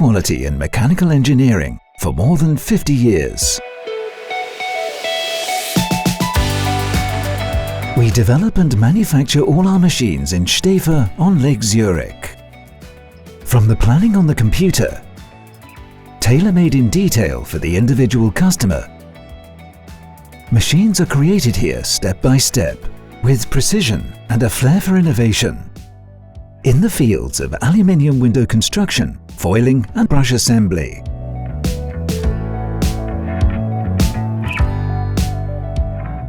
quality in mechanical engineering for more than 50 years. We develop and manufacture all our machines in Stäfa on Lake Zurich. From the planning on the computer, tailor-made in detail for the individual customer, machines are created here step by step, with precision and a flair for innovation, in the fields of aluminium window construction, foiling and brush assembly.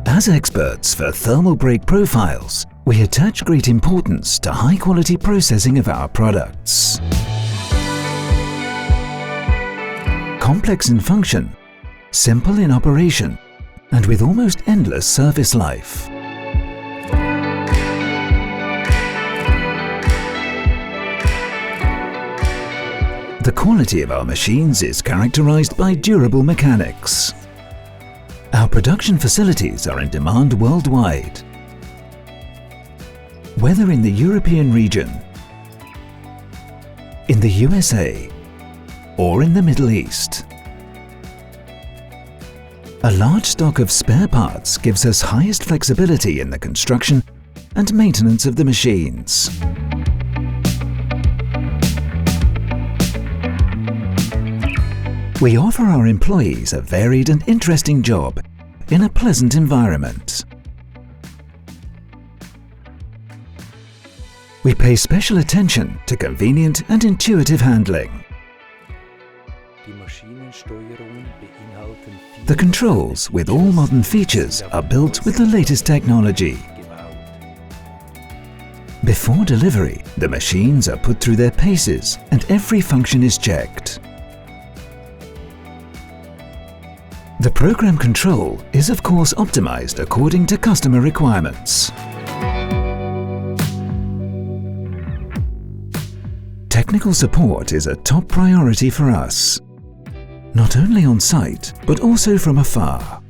As experts for thermal break profiles, we attach great importance to high-quality processing of our products. Complex in function, simple in operation, and with almost endless service life. The quality of our machines is characterized by durable mechanics. Our production facilities are in demand worldwide. Whether in the European region, in the USA, or in the Middle East. A large stock of spare parts gives us highest flexibility in the construction and maintenance of the machines. We offer our employees a varied and interesting job in a pleasant environment. We pay special attention to convenient and intuitive handling. The controls with all modern features are built with the latest technology. Before delivery, the machines are put through their paces and every function is checked. The program control is of course optimized according to customer requirements. Technical support is a top priority for us, not only on site but also from afar.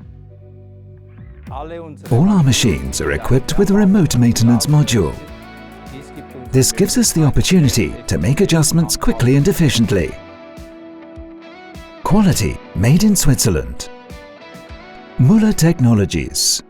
All our machines are equipped with a remote maintenance module. This gives us the opportunity to make adjustments quickly and efficiently. Quality made in Switzerland. Muller Technologies.